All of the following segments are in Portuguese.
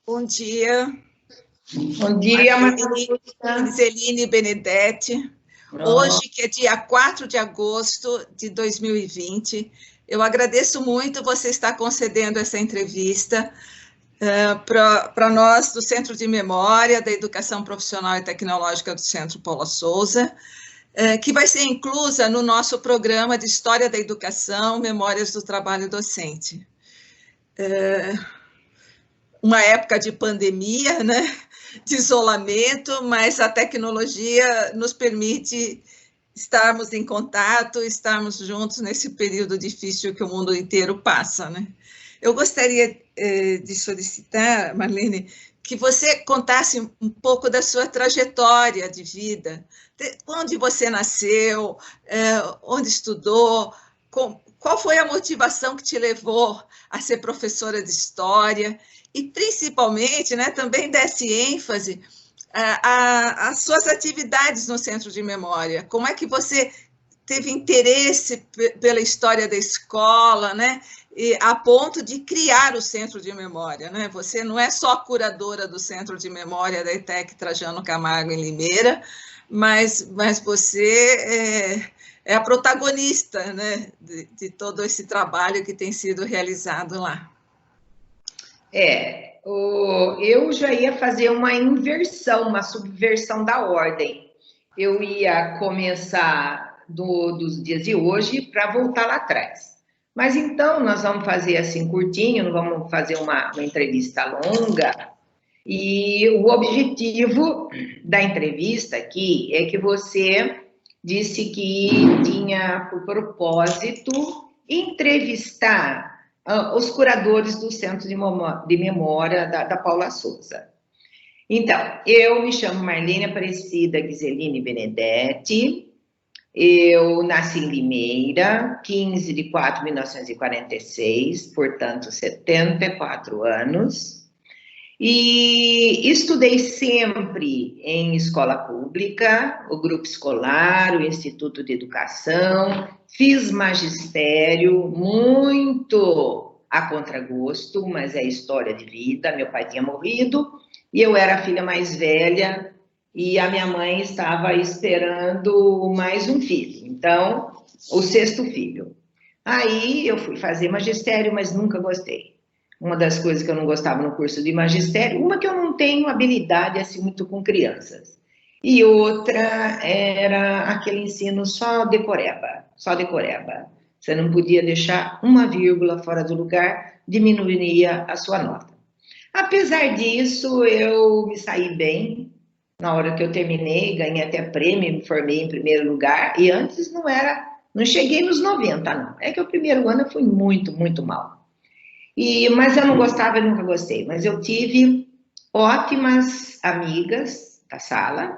Bom dia, Bom dia, Giseline Benedetti. Hoje, que é dia 4 de agosto de 2020, eu agradeço muito você estar concedendo essa entrevista para nós do Centro de Memória da Educação Profissional e Tecnológica do Centro Paula Souza, que vai ser inclusa no nosso programa de História da Educação, Memórias do Trabalho Docente. Uma época de pandemia, né? De isolamento, mas a tecnologia nos permite estarmos em contato, estarmos juntos nesse período difícil que o mundo inteiro passa, né? Eu gostaria de solicitar, Marlene, que você contasse um pouco da sua trajetória de vida, onde você nasceu, onde estudou, qual foi a motivação que te levou a ser professora de história e, principalmente, né, também desse ênfase às suas atividades no Centro de Memória. Como é que você teve interesse pela história da escola, né? E a ponto de criar o Centro de Memória, né? Você não é só curadora do Centro de Memória da ETEC Trajano Camargo em Limeira, mas você é a protagonista, né, de todo esse trabalho que tem sido realizado lá. Eu já ia fazer uma inversão, uma subversão da ordem. Eu ia começar dos dias de hoje para voltar lá atrás. Mas então nós vamos fazer assim curtinho, não vamos fazer uma entrevista longa. E o objetivo da entrevista aqui é que você disse que tinha por propósito entrevistar os curadores do Centro de Memória da Paula Souza. Então, eu me chamo Marlene Aparecida Giseline Benedetti, eu nasci em Limeira, 15 de 4 de 1946, portanto, 74 anos. E estudei sempre em escola pública, o grupo escolar, o Instituto de Educação, fiz magistério, muito a contragosto, mas é história de vida. Meu pai tinha morrido e eu era a filha mais velha e a minha mãe estava esperando mais um filho, então, o sexto filho. Aí eu fui fazer magistério, mas nunca gostei. Uma das coisas que eu não gostava no curso de magistério, uma que eu não tenho habilidade assim muito com crianças, e outra era aquele ensino só decoreba, só decoreba. Você não podia deixar uma vírgula fora do lugar, diminuiria a sua nota. Apesar disso, eu me saí bem. Na hora que eu terminei, ganhei até prêmio, me formei em primeiro lugar, e antes não cheguei nos 90, não. É que o primeiro ano eu fui muito, muito mal. Mas eu não gostava, eu nunca gostei. Mas eu tive ótimas amigas da sala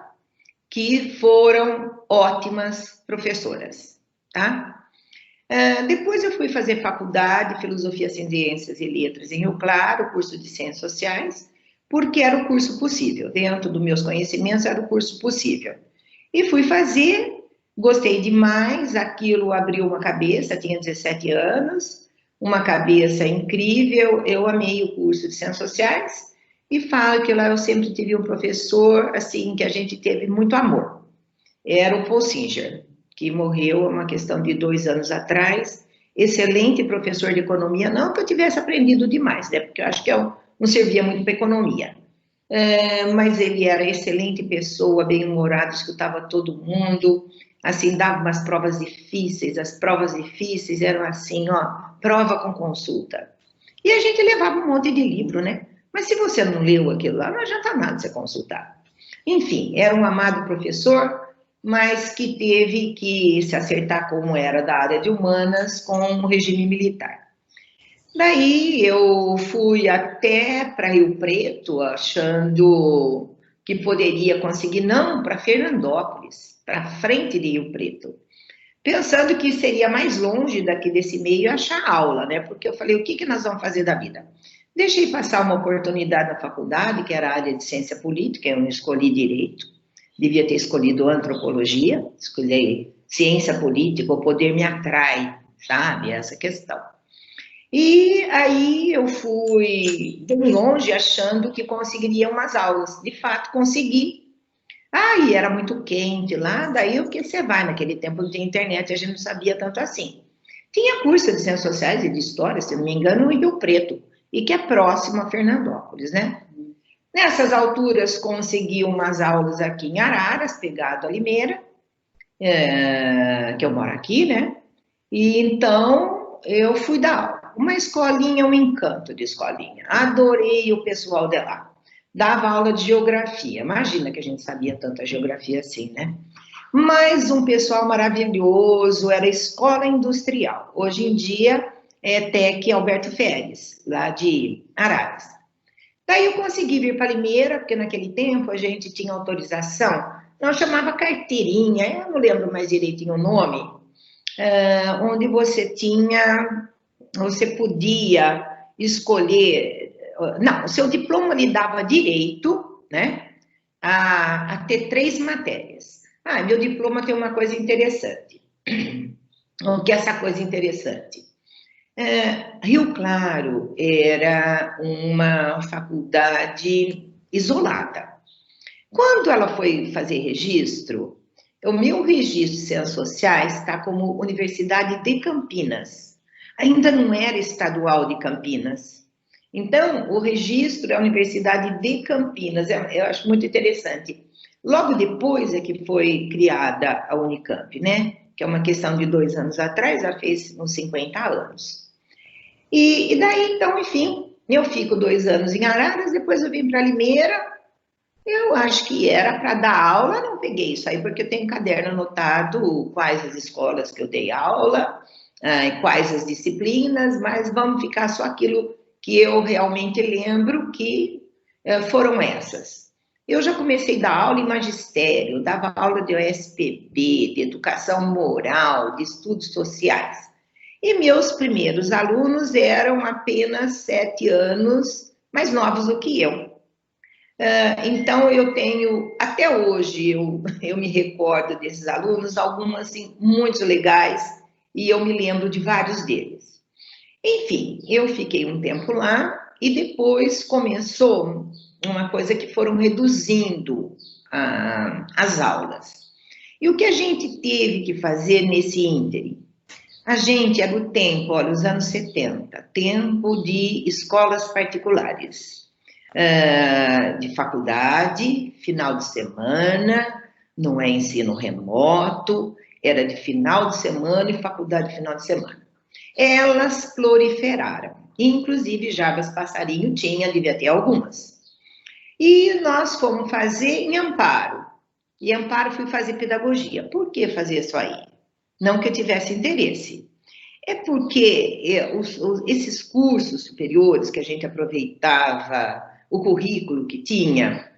que foram ótimas professoras, tá? Depois eu fui fazer faculdade, Filosofia, Ciências e Letras em Rio Claro, curso de Ciências Sociais, porque era o curso possível. Dentro dos meus conhecimentos era o curso possível. E fui fazer, gostei demais, aquilo abriu uma cabeça, tinha 17 anos, uma cabeça incrível, eu amei o curso de Ciências Sociais e falo que lá eu sempre tive um professor, assim, que a gente teve muito amor. Era o Paul Singer, que morreu uma questão de 2 anos atrás, excelente professor de economia, não que eu tivesse aprendido demais, né, porque eu acho que eu não servia muito para economia, mas ele era excelente pessoa, bem-humorado, escutava todo mundo, assim, dava umas provas difíceis, as provas difíceis eram assim, ó, prova com consulta. E a gente levava um monte de livro, né? Mas se você não leu aquilo lá, não adianta nada você consultar. Enfim, era um amado professor, mas que teve que se acertar como era da área de humanas com o regime militar. Daí eu fui até para Rio Preto, achando que poderia conseguir, não, para Fernandópolis, para frente de Rio Preto, pensando que seria mais longe daqui desse meio achar aula, né? Porque eu falei, o que nós vamos fazer da vida? Deixei passar uma oportunidade na faculdade, que era a área de ciência política, eu não escolhi direito, devia ter escolhido antropologia, escolhi ciência política, o poder me atrai, sabe? Essa questão. E aí eu fui bem longe achando que conseguiria umas aulas. De fato, consegui. Aí era muito quente lá, daí o que você vai? Naquele tempo não tinha internet, a gente não sabia tanto assim. Tinha curso de Ciências Sociais e de História, se não me engano, em Rio Preto, e que é próximo a Fernandópolis, né? Nessas alturas, consegui umas aulas aqui em Araras, pegado a Limeira, que eu moro aqui, né? E então eu fui dar aula. Uma escolinha, um encanto de escolinha. Adorei o pessoal de lá. Dava aula de geografia. Imagina que a gente sabia tanta geografia assim, né? Mas um pessoal maravilhoso, era escola industrial. Hoje em dia é Tec Alberto Feres, lá de Araras. Daí eu consegui vir para Limeira, porque naquele tempo a gente tinha autorização, não chamava carteirinha, eu não lembro mais direitinho o nome, onde você podia escolher, não, o seu diploma lhe dava direito, né, a ter 3 matérias. Ah, meu diploma tem uma coisa interessante. O que é essa coisa interessante? Rio Claro era uma faculdade isolada. Quando ela foi fazer registro, o meu registro de Ciências Sociais está como Universidade de Campinas. Ainda não era estadual de Campinas. Então, o registro é a Universidade de Campinas. Eu acho muito interessante. Logo depois é que foi criada a Unicamp, né? Que é uma questão de 2 anos atrás, ela fez uns 50 anos. E daí, então, enfim, eu fico 2 anos em Araras, depois eu vim para Limeira. Eu acho que era para dar aula, não peguei isso aí, porque eu tenho um caderno anotado quais as escolas que eu dei aula, quais as disciplinas, mas vamos ficar só aquilo que eu realmente lembro que foram essas. Eu já comecei a dar aula em magistério, dava aula de OSPB, de educação moral, de estudos sociais. E meus primeiros alunos eram apenas 7 anos mais novos do que eu. Então, eu tenho, até hoje, eu me recordo desses alunos, alguns assim, muito legais, e eu me lembro de vários deles. Enfim, eu fiquei um tempo lá, e depois começou uma coisa que foram reduzindo as aulas. E o que a gente teve que fazer nesse ínterim? A gente era o tempo, olha, os anos 70, tempo de escolas particulares, de faculdade, final de semana, não é ensino remoto, era de final de semana e faculdade final de semana. Elas proliferaram, inclusive Jabas Passarinho tinha, devia ter algumas. E nós fomos fazer em Amparo. E Amparo fui fazer pedagogia. Por que fazer isso aí? Não que eu tivesse interesse. É porque esses cursos superiores que a gente aproveitava, o currículo que tinha,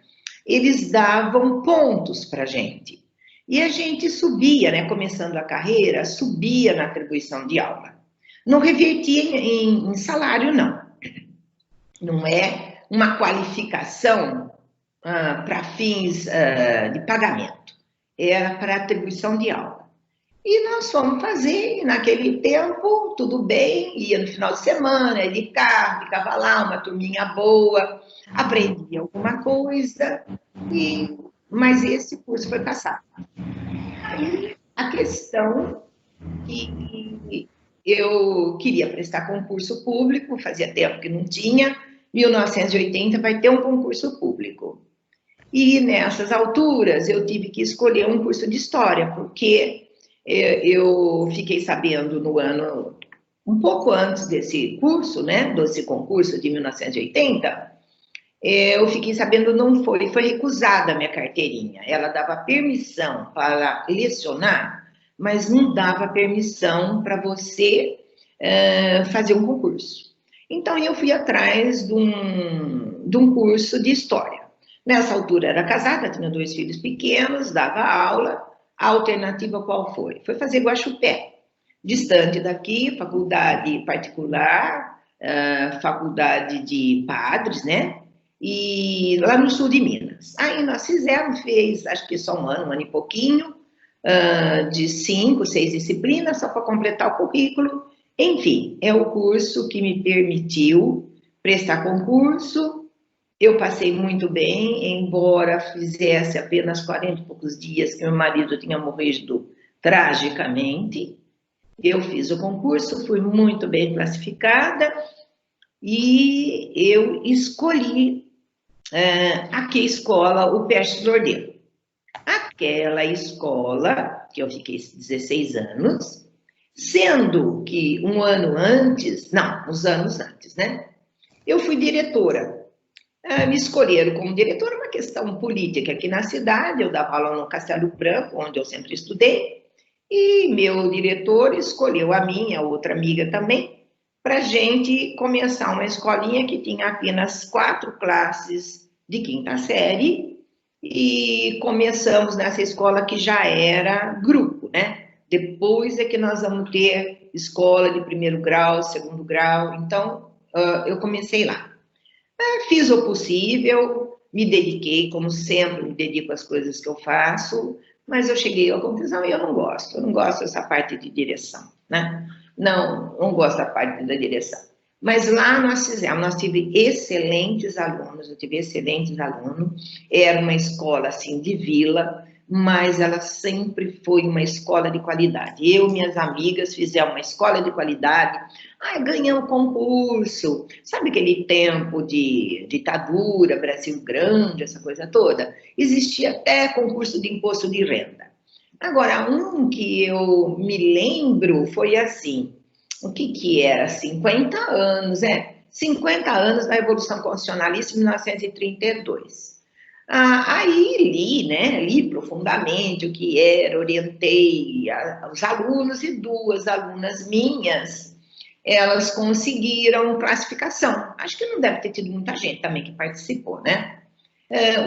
eles davam pontos para a gente. E a gente subia, né, começando a carreira, subia na atribuição de aula. Não revertia em salário, não. Não é uma qualificação para fins de pagamento. Era para atribuição de aula. E nós fomos fazer, e naquele tempo, tudo bem, ia no final de semana, ia de carro, ficava lá, uma turminha boa, aprendia alguma coisa, mas esse curso foi passado. Aí, a questão que eu queria prestar concurso público, fazia tempo que não tinha, 1980 vai ter um concurso público. E nessas alturas eu tive que escolher um curso de história, porque eu fiquei sabendo no ano, um pouco antes desse curso, né, desse concurso de 1980, eu fiquei sabendo, não foi recusada a minha carteirinha. Ela dava permissão para lecionar, mas não dava permissão para você fazer um concurso. Então, eu fui atrás de um curso de história. Nessa altura, era casada, tinha 2 filhos pequenos, dava aula. A alternativa qual foi? Foi fazer Guaxupé, distante daqui, faculdade particular, faculdade de padres, né? E lá no sul de Minas. Aí nós fez acho que só um ano e pouquinho, de 5, 6 disciplinas, só para completar o currículo, Enfim, é o curso que me permitiu prestar concurso. Eu passei muito bem, embora fizesse apenas 40 e poucos dias que meu marido tinha morrido tragicamente. Eu fiz o concurso, fui muito bem classificada e eu escolhi a que escola? O Pérez Lordelo. Aquela escola, que eu fiquei 16 anos, sendo que um ano antes, não, uns anos antes, né? Eu fui diretora. Me escolheram como diretora, uma questão política aqui na cidade, eu dava aula no Castelo Branco, onde eu sempre estudei, e meu diretor escolheu a minha, outra amiga também, para a gente começar uma escolinha que tinha apenas 4 classes de quinta série, e começamos nessa escola que já era grupo, né? Depois é que nós vamos ter escola de primeiro grau, segundo grau, então eu comecei lá. Fiz o possível, me dediquei, como sempre me dedico às coisas que eu faço, mas eu cheguei à conclusão e eu não gosto dessa parte de direção, né? Não gosto da parte da direção. Mas lá nós tivemos excelentes alunos, eu tive excelentes alunos, era uma escola assim de vila, mas ela sempre foi uma escola de qualidade. Eu e minhas amigas fizemos uma escola de qualidade, ganhamos concurso, sabe aquele tempo de ditadura, Brasil Grande, essa coisa toda? Existia até concurso de imposto de renda. Agora, um que eu me lembro foi assim, o que era? 50 anos, 50 anos da Revolução Constitucionalista de 1932. Li profundamente o que era, orientei os alunos e 2 alunas minhas, elas conseguiram classificação. Acho que não deve ter tido muita gente também que participou, né?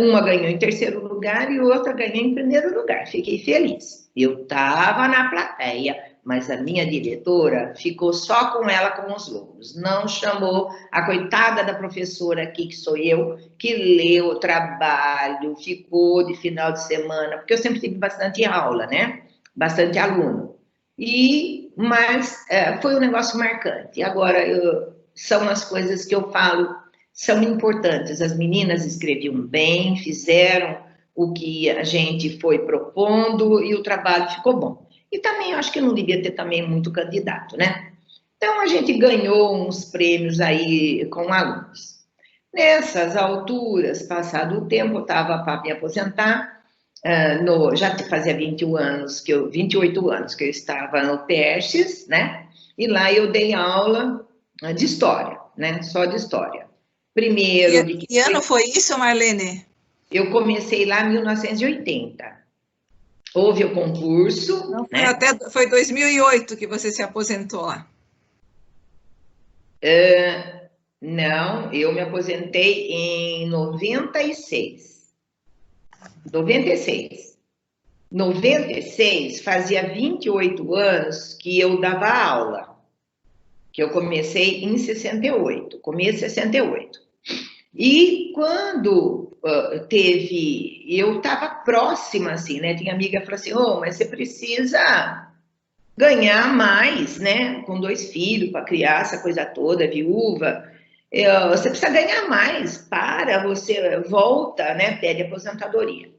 Uma ganhou em 3º lugar e outra ganhou em 1º lugar. Fiquei feliz. Eu estava na plateia, mas a minha diretora ficou só com ela com os louros. Não chamou a coitada da professora aqui, que sou eu, que leu o trabalho, ficou de final de semana, porque eu sempre tive bastante aula, né? Bastante aluno. Mas foi um negócio marcante. Agora, são as coisas que eu falo, são importantes. As meninas escreviam bem, fizeram o que a gente foi propondo e o trabalho ficou bom. E também acho que não devia ter também muito candidato, né? Então, a gente ganhou uns prêmios aí com alunos. Nessas alturas, passado o tempo, eu estava para me aposentar, já fazia 28 anos que eu estava no PERSES, né? E lá eu dei aula de história, né? Só de história. Primeiro... Que ano foi isso, Marlene? Eu comecei lá em 1980. Houve o concurso... Não, né? Foi 2008 que você se aposentou lá. Não, eu me aposentei em 96. 96, fazia 28 anos que eu dava aula, que eu comecei em 68, começo de 68. E quando eu estava próxima, assim, né? Tinha amiga que falou assim, mas você precisa ganhar mais, né? Com 2 filhos para criar essa coisa toda, viúva. Você precisa ganhar mais, você volta, né? Pede aposentadoria.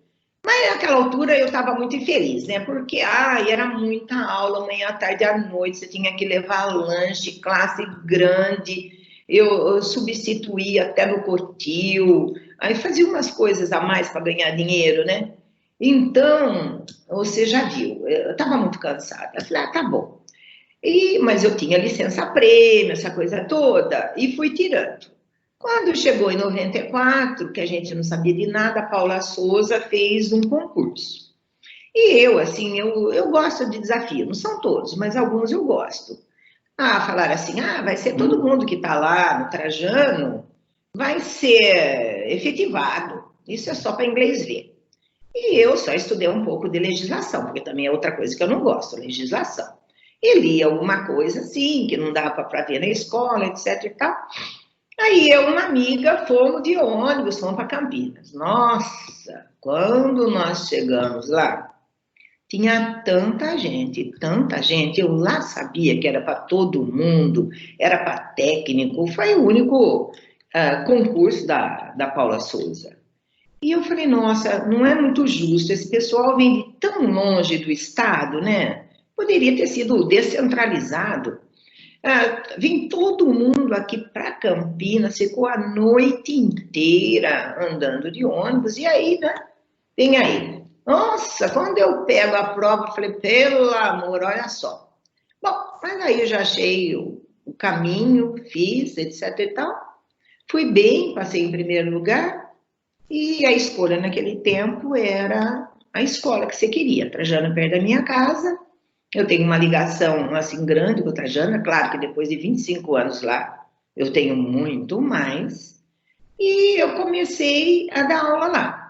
Mas naquela altura eu estava muito infeliz, né? Porque era muita aula, manhã, à tarde, à noite, você tinha que levar lanche, classe grande, eu substituía até no cortil, aí fazia umas coisas a mais para ganhar dinheiro, né? Então, você já viu, eu estava muito cansada. Eu falei, tá bom. Mas eu tinha licença-prêmio, essa coisa toda, e fui tirando. Quando chegou em 94, que a gente não sabia de nada, a Paula Souza fez um concurso. E eu, assim, eu gosto de desafio, não são todos, mas alguns eu gosto. Falaram assim, vai ser todo mundo que está lá no Trajano, vai ser efetivado. Isso é só para inglês ver. E eu só estudei um pouco de legislação, porque também é outra coisa que eu não gosto, legislação. E li alguma coisa assim, que não dava para ver na escola, etc e tal. Aí eu e uma amiga fomos de ônibus, fomos para Campinas. Nossa, quando nós chegamos lá, Tinha tanta gente. Eu lá sabia que era para todo mundo, era para técnico, foi o único concurso da Paula Souza. E eu falei, nossa, não é muito justo, esse pessoal vem de tão longe do estado, né? Poderia ter sido descentralizado. Vem todo mundo aqui para Campinas, ficou a noite inteira andando de ônibus, e aí, né? Vem aí. Nossa, quando eu pego a prova, eu falei, pelo amor, olha só. Bom, mas aí eu já achei o caminho, fiz, etc e tal. Fui bem, passei em primeiro lugar, e a escolha naquele tempo era a escola que você queria. Trajano perto da minha casa, eu tenho uma ligação assim grande com a Trajano, claro que depois de 25 anos lá, eu tenho muito mais, e eu comecei a dar aula lá.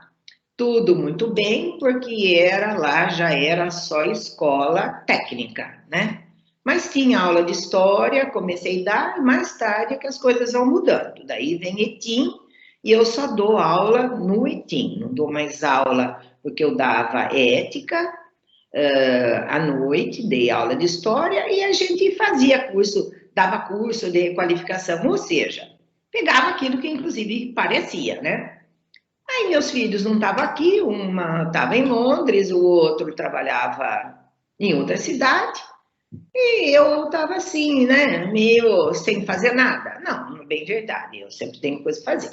Tudo muito bem, porque era lá, já era só escola técnica, né? Mas tinha aula de história, comecei a dar, e mais tarde é que as coisas vão mudando. Daí vem ETIM, e eu só dou aula no ETIM, não dou mais aula, porque eu dava ética, à noite, dei aula de história, e a gente fazia curso, dava curso de qualificação, ou seja, pegava aquilo que inclusive parecia, né? Aí meus filhos não estavam aqui, uma estava em Londres, o outro trabalhava em outra cidade, e eu estava assim, né, meio sem fazer nada. Não, bem verdade, eu sempre tenho coisa para fazer.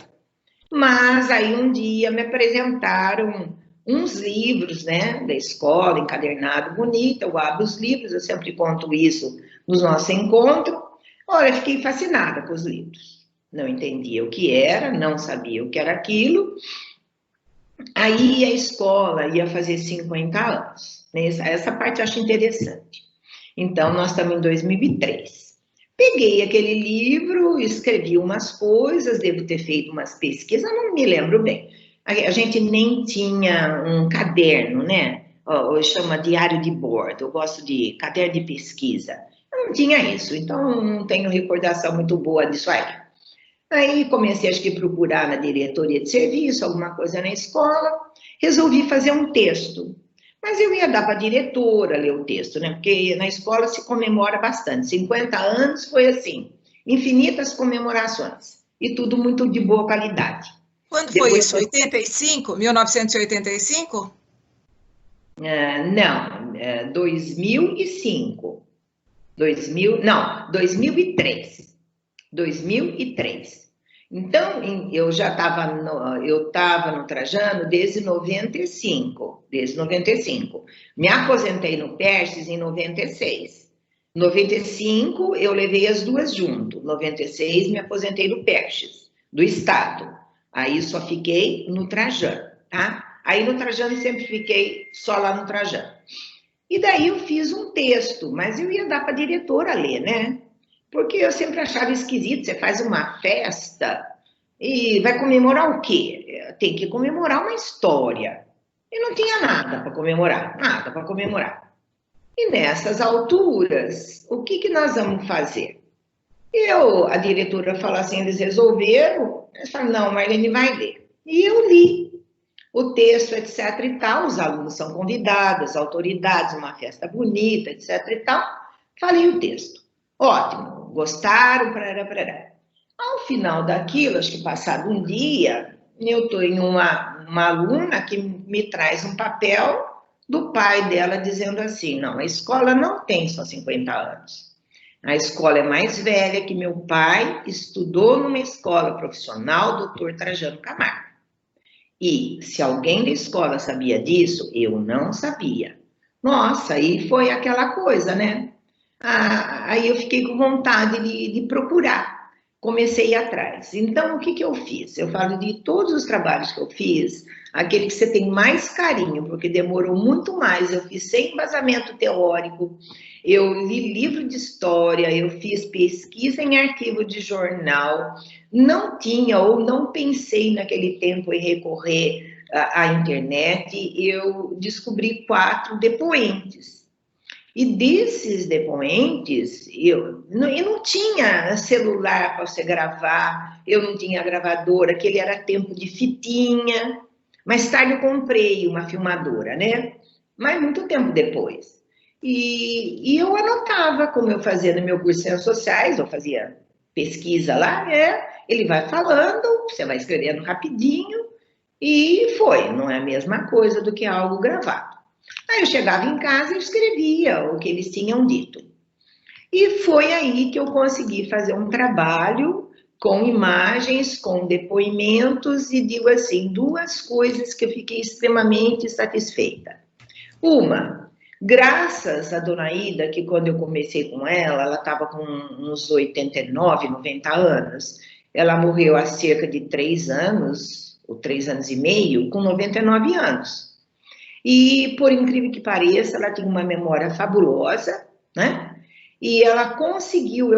Mas aí um dia me apresentaram uns livros, né, da escola, encadernado bonito, eu abro os livros, eu sempre conto isso nos nossos encontros. Olha, fiquei fascinada com os livros. Não entendia o que era, não sabia o que era aquilo. Aí a escola ia fazer 50 anos. Essa parte eu acho interessante. Então, nós estamos em 2003. Peguei aquele livro, escrevi umas coisas, devo ter feito umas pesquisas, não me lembro bem. A gente nem tinha um caderno, né? Chama diário de bordo, eu gosto de caderno de pesquisa. Eu não tinha isso, então não tenho recordação muito boa disso aí. Aí comecei, acho que, a procurar na diretoria de serviço, alguma coisa na escola, resolvi fazer um texto. Mas eu ia dar para a diretora ler o texto, né? Porque na escola se comemora bastante. 50 anos foi assim, infinitas comemorações. E tudo muito de boa qualidade. Quando foi isso? 85? 1985? Não, 2005. 2003. 2003. Então, eu já estava no Trajano desde 95, Me aposentei no Perses em 96. 95, eu levei as duas junto. 96, me aposentei no Perses, do Estado. Aí só fiquei no Trajano, tá? Aí no Trajano sempre fiquei só lá no Trajano. E daí eu fiz um texto, mas eu ia dar para a diretora ler, né? Porque eu sempre achava esquisito, você faz uma festa e vai comemorar o quê? Tem que comemorar uma história. E não tinha nada para comemorar. E nessas alturas, o que nós vamos fazer? A diretora falou assim, eles resolveram, eles falaram, não, Marlene vai ler. E eu li o texto, etc e tal, os alunos são convidados, autoridades, uma festa bonita, etc e tal. Falei o texto. Ótimo, gostaram, parará. Ao final daquilo, acho que passado um dia, eu estou em uma aluna que me traz um papel do pai dela dizendo assim, não, a escola não tem só 50 anos. A escola é mais velha que meu pai estudou numa escola profissional, Dr. Trajano Camargo. E se alguém da escola sabia disso, eu não sabia. Nossa, aí foi aquela coisa, né? Aí eu fiquei com vontade de procurar. Comecei a ir atrás. Então, o que eu fiz? Eu falo de todos os trabalhos que eu fiz, aquele que você tem mais carinho, porque demorou muito mais. Eu fiz sem embasamento teórico, eu li livro de história, eu fiz pesquisa em arquivo de jornal, não tinha ou não pensei naquele tempo em recorrer à internet, eu descobri 4 depoentes. E desses depoentes, eu não tinha celular para você gravar, eu não tinha gravadora, aquele era tempo de fitinha. Mais tarde eu comprei uma filmadora, né? mas muito tempo depois. E eu anotava, como eu fazia no meu curso de Ciências Sociais, eu fazia pesquisa lá, ele vai falando, você vai escrevendo rapidinho, e foi, não é a mesma coisa do que algo gravado. Aí eu chegava em casa e escrevia o que eles tinham dito. E foi aí que eu consegui fazer um trabalho com imagens, com depoimentos, e digo assim, duas coisas que eu fiquei extremamente satisfeita. Uma, graças à dona Ida, que quando eu comecei com ela estava com uns 89, 90 anos, ela morreu há cerca de 3 anos, ou 3 anos e meio, com 99 anos. E, por incrível que pareça, ela tinha uma memória fabulosa, né? E ela conseguiu,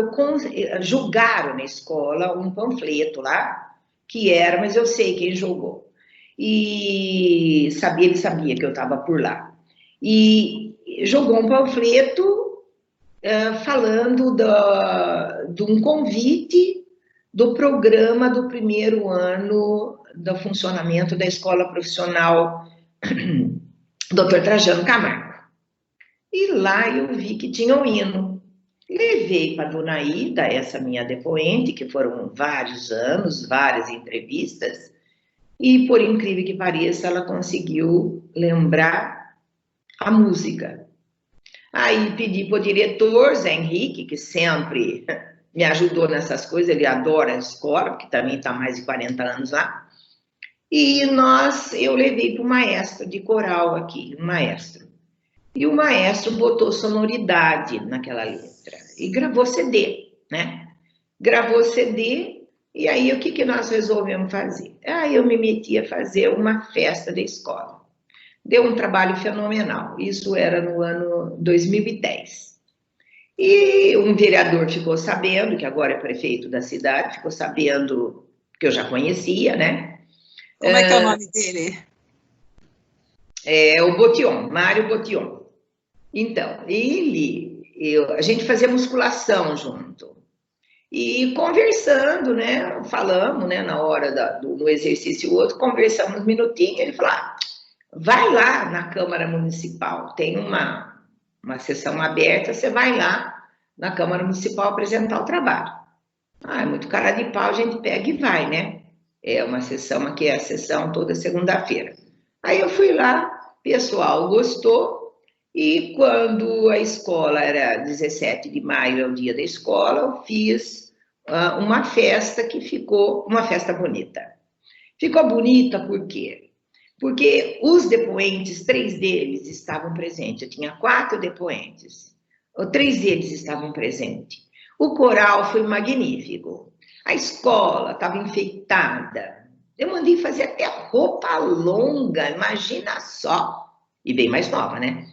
jogaram na escola um panfleto lá, que era, mas eu sei quem jogou. E ele sabia que eu estava por lá. E jogou um panfleto falando de um convite do programa do primeiro ano do funcionamento da Escola Profissional Dr. Trajano Camargo. E lá eu vi que tinha um hino. Levei para a dona Ida, essa minha depoente, que foram vários anos, várias entrevistas, e por incrível que pareça, ela conseguiu lembrar a música. Aí pedi para o diretor, Zé Henrique, que sempre me ajudou nessas coisas, ele adora a escola, porque também está mais de 40 anos lá, e eu levei para o maestro de coral aqui, um maestro. E o maestro botou sonoridade naquela letra e gravou CD, né? Gravou CD e aí o que nós resolvemos fazer? Aí eu me meti a fazer uma festa da escola. Deu um trabalho fenomenal, isso era no ano 2010. E um vereador ficou sabendo, que agora é prefeito da cidade, ficou sabendo que eu já conhecia, né? Como é que é o nome dele? É o Botion, Mário Botion. Então, a gente fazia musculação junto. E conversando, né? Falamos, né? Na hora do exercício, o outro, conversamos um minutinho. Ele falou: vai lá na Câmara Municipal, tem uma sessão aberta, você vai lá na Câmara Municipal apresentar o trabalho. É muito cara de pau, a gente pega e vai, né? É uma sessão, aqui é a sessão toda segunda-feira. Aí eu fui lá, pessoal gostou. E quando a escola era 17 de maio, é o dia da escola, eu fiz uma festa que ficou uma festa bonita. Ficou bonita por quê? Porque os depoentes, 3 deles estavam presentes. Eu tinha 4 depoentes. 3 deles estavam presentes. O coral foi magnífico. A escola estava enfeitada. Eu mandei fazer até roupa longa, imagina só. E bem mais nova, né?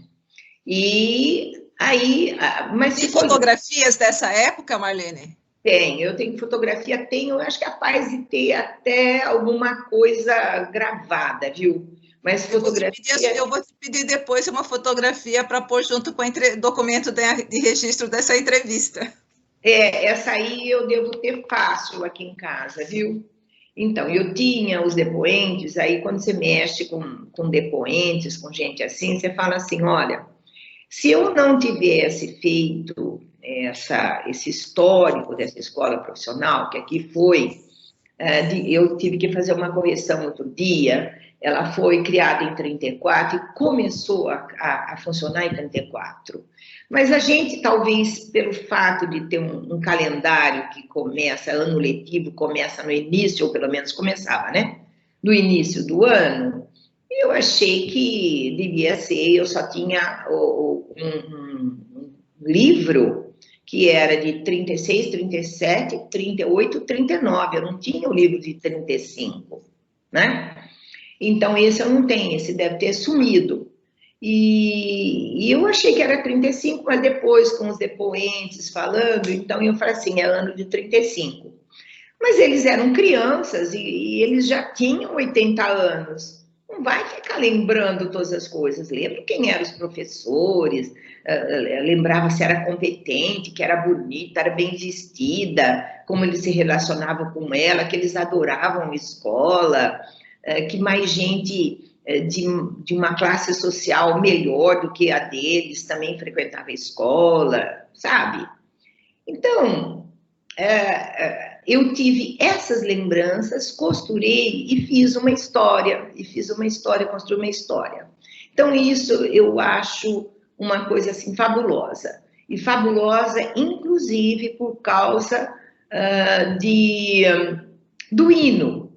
E aí, mas tem fotografias dessa época, Marlene? Eu tenho fotografia, eu acho que é capaz de ter até alguma coisa gravada, viu? Mas fotografia... Eu vou te pedir depois uma fotografia para pôr junto com o documento de registro dessa entrevista. Essa aí eu devo ter fácil aqui em casa, viu? Então, eu tinha os depoentes, aí quando você mexe com depoentes, com gente assim, você fala assim, olha... Se eu não tivesse feito esse histórico dessa escola profissional, que aqui foi, eu tive que fazer uma correção outro dia, ela foi criada em 34 e começou a funcionar em 34. Mas a gente, talvez, pelo fato de ter um calendário que começa, ano letivo, começa no início, ou pelo menos começava, né? No início do ano, eu achei que devia ser, eu só tinha um livro que era de 36, 37, 38, 39, eu não tinha o livro de 35, né? Então, esse eu não tenho, esse deve ter sumido. E eu achei que era 35, mas depois, com os depoentes falando, então eu falei assim, é ano de 35. Mas eles eram crianças e eles já tinham 80 anos. Não vai ficar lembrando todas as coisas. Lembra quem eram os professores, lembrava se era competente, que era bonita, era bem vestida, como eles se relacionavam com ela, que eles adoravam a escola, que mais gente de uma classe social melhor do que a deles, também frequentava a escola, sabe? Então, eu tive essas lembranças, costurei e fiz uma história, construí uma história. Então, isso eu acho uma coisa assim fabulosa. E fabulosa, inclusive, por causa do hino.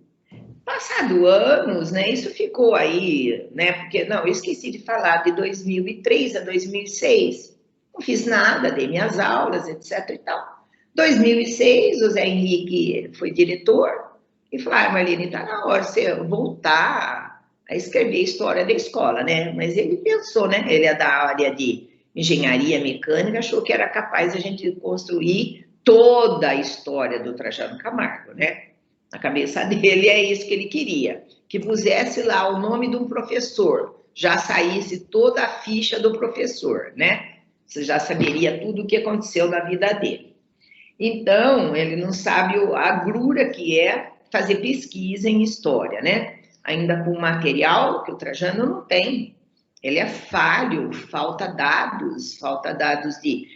Passado anos, né, isso ficou aí, né, porque, não, eu esqueci de falar, de 2003 a 2006, não fiz nada, dei minhas aulas, etc e tal. 2006, o Zé Henrique foi diretor e falou, Marlene, está na hora de você voltar a escrever a história da escola, né? Mas ele pensou, né? Ele é da área de engenharia mecânica, achou que era capaz de a gente construir toda a história do Trajano Camargo, né? Na cabeça dele é isso que ele queria, que pusesse lá o nome de um professor, já saísse toda a ficha do professor, né? Você já saberia tudo o que aconteceu na vida dele. Então, ele não sabe a agrura que é fazer pesquisa em história, né? Ainda com material que o Trajano não tem. Ele é falho, falta dados de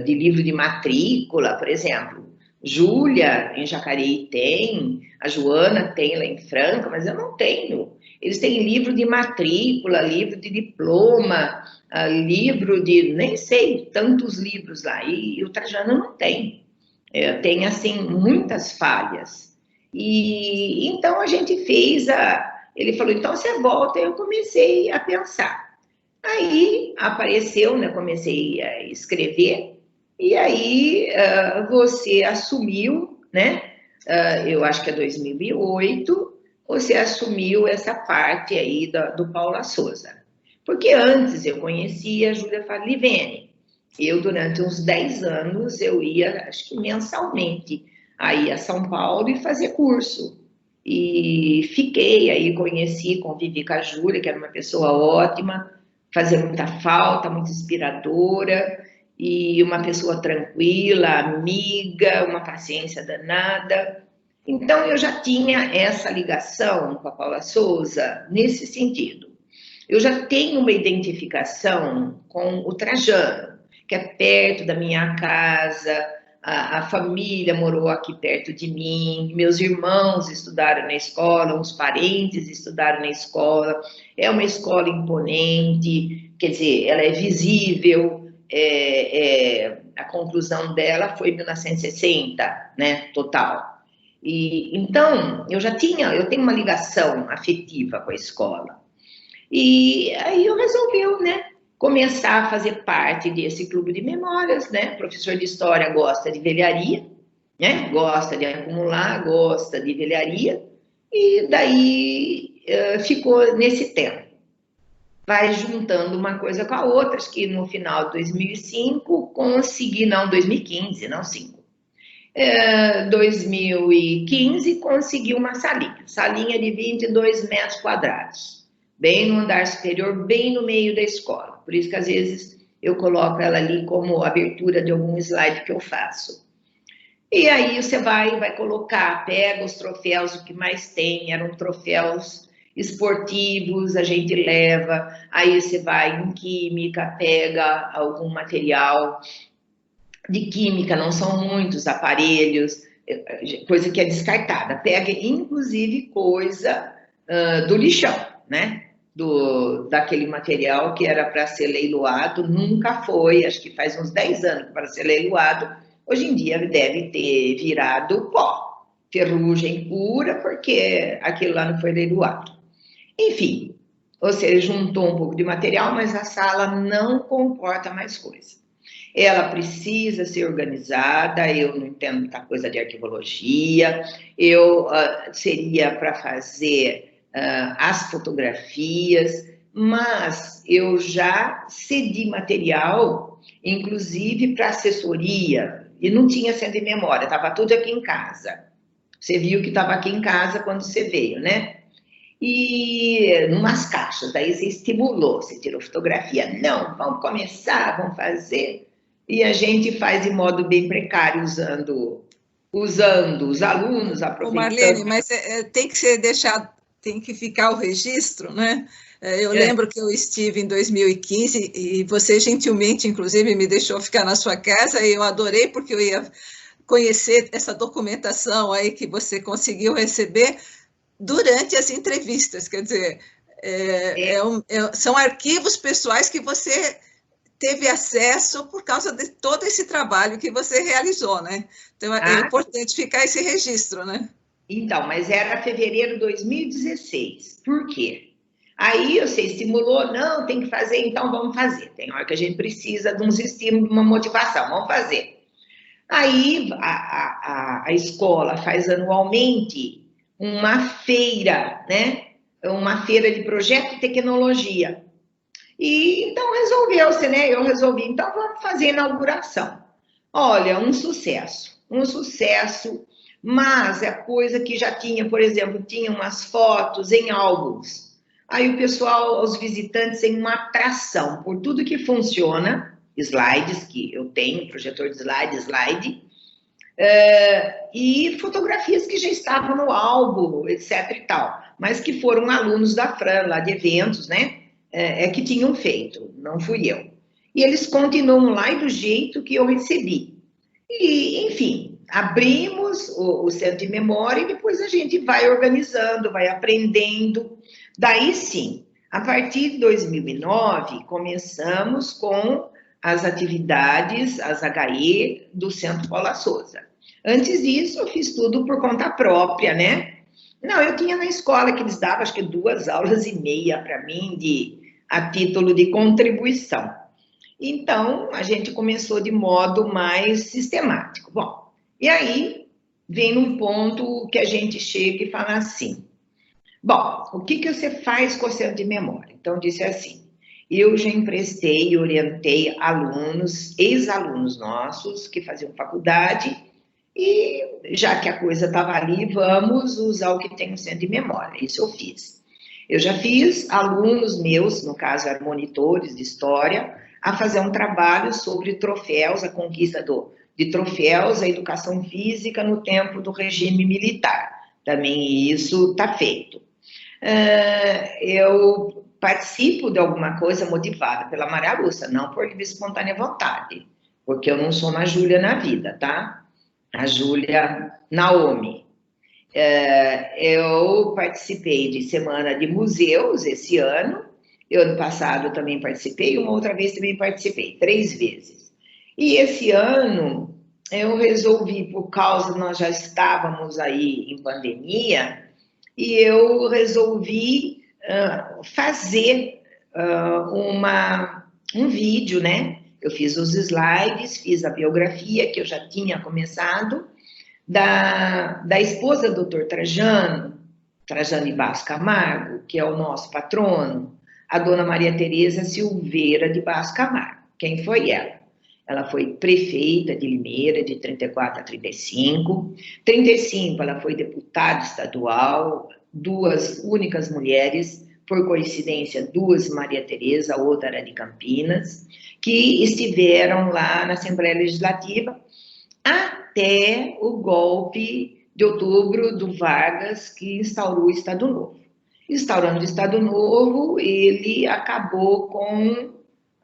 livro de matrícula, por exemplo. Júlia, em Jacareí, tem, a Joana tem lá em Franca, mas eu não tenho. Eles têm livro de matrícula, livro de diploma, livro de, nem sei, tantos livros lá, e o Trajano não tem. Tem, assim, muitas falhas. E então a gente fez ele falou, então você volta, e eu comecei a pensar. Aí apareceu, né, comecei a escrever, e aí você assumiu, né, eu acho que é 2008, você assumiu essa parte aí do Paula Souza. Porque antes eu conhecia a Júlia Farlivene. Eu, durante uns 10 anos, eu ia, acho que mensalmente, aí a São Paulo e fazer curso. E fiquei aí, conheci, convivi com a Júlia, que era uma pessoa ótima, fazia muita falta, muito inspiradora, e uma pessoa tranquila, amiga, uma paciência danada. Então, eu já tinha essa ligação com a Paula Souza nesse sentido. Eu já tenho uma identificação com o Trajano, que é perto da minha casa, a família morou aqui perto de mim, meus irmãos estudaram na escola, uns parentes estudaram na escola, é uma escola imponente, quer dizer, ela é visível, a conclusão dela foi em 1960, né, total. E, então, eu tenho uma ligação afetiva com a escola. E aí eu resolvi, né, começar a fazer parte desse clube de memórias, né? O professor de história gosta de velharia, né? Gosta de acumular, gosta de velharia, e daí ficou nesse tempo. Vai juntando uma coisa com a outra, acho que no final de 2005 consegui, não, 2015, não 5. 2015 consegui uma salinha de 22 metros quadrados, bem no andar superior, bem no meio da escola. Por isso que às vezes eu coloco ela ali como abertura de algum slide que eu faço. E aí você vai colocar, pega os troféus, o que mais tem, eram troféus esportivos, a gente leva, aí você vai em química, pega algum material de química, não são muitos aparelhos, coisa que é descartada, pega inclusive coisa do lixão, né? Daquele material que era para ser leiloado, nunca foi, acho que faz uns 10 anos para ser leiloado, hoje em dia deve ter virado pó, ferrugem pura, porque aquilo lá não foi leiloado. Enfim, você juntou um pouco de material, mas a sala não comporta mais coisa. Ela precisa ser organizada, eu não entendo muita coisa de arquivologia, eu seria para fazer as fotografias, mas eu já cedi material, inclusive para assessoria, e não tinha centro de memória, estava tudo aqui em casa. Você viu que estava aqui em casa quando você veio, né? E numas caixas, daí você estimulou, você tirou fotografia, não, vamos começar, vamos fazer, e a gente faz de modo bem precário, usando os alunos, aproveitando. Marlene, mas tem que ser deixado tem que ficar o registro, né? Eu lembro que eu estive em 2015 e você gentilmente, inclusive, me deixou ficar na sua casa e eu adorei porque eu ia conhecer essa documentação aí que você conseguiu receber durante as entrevistas, quer dizer, são arquivos pessoais que você teve acesso por causa de todo esse trabalho que você realizou, né? Então, é importante ficar esse registro, né? Então, mas era fevereiro de 2016. Por quê? Aí você estimulou, não, tem que fazer, então vamos fazer. Tem hora que a gente precisa de uns estímulos, de uma motivação, vamos fazer. Aí a escola faz anualmente uma feira, né? Uma feira de projeto e tecnologia. E então resolveu-se, né? Eu resolvi, então vamos fazer a inauguração. Olha, um sucesso, mas é coisa que já tinha, por exemplo, tinha umas fotos em álbuns. Aí o pessoal, os visitantes, têm uma atração por tudo que funciona, slides, que eu tenho, projetor de slide, e fotografias que já estavam no álbum, etc e tal, mas que foram alunos da Fran, lá de eventos, né, que tinham feito, não fui eu. E eles continuam lá e do jeito que eu recebi. E, enfim, abrimos o Centro de Memória e depois a gente vai organizando, vai aprendendo. Daí sim, a partir de 2009, começamos com as atividades, as HE do Centro Paula Souza. Antes disso, eu fiz tudo por conta própria, né? Não, eu tinha na escola que eles davam, acho que 2 aulas e meia para mim, a título de contribuição. Então, a gente começou de modo mais sistemático. Bom, e aí vem num ponto que a gente chega e fala assim, bom, o que você faz com o Centro de Memória? Então, disse assim, eu já emprestei e orientei alunos, ex-alunos nossos, que faziam faculdade, e já que a coisa estava ali, vamos usar o que tem no Centro de Memória. Isso eu fiz. Eu já fiz alunos meus, no caso eram monitores de história, a fazer um trabalho sobre troféus, a conquista de troféus, a educação física no tempo do regime militar. Também isso está feito. Eu participo de alguma coisa motivada pela Maria Lúcia, não por livre e espontânea vontade, porque eu não sou uma Júlia na vida, tá? A Júlia Naomi. Eu participei de Semana de Museus esse ano, ano passado eu também participei, uma outra vez também participei, 3 vezes. E esse ano eu resolvi, por causa, nós já estávamos aí em pandemia, e eu resolvi fazer um vídeo, né? Eu fiz os slides, fiz a biografia que eu já tinha começado, da esposa do Dr. Trajano Bastos Camargo, que é o nosso patrono, a dona Maria Tereza Silveira de Bastos Camargo. Quem foi ela? Ela foi prefeita de Limeira, de 34 a 35. 35, ela foi deputada estadual, 2 únicas mulheres, por coincidência, 2 Maria Tereza, outra era de Campinas, que estiveram lá na Assembleia Legislativa até o golpe de outubro do Vargas, que instaurou o Estado Novo. Instaurando o Estado Novo, ele acabou com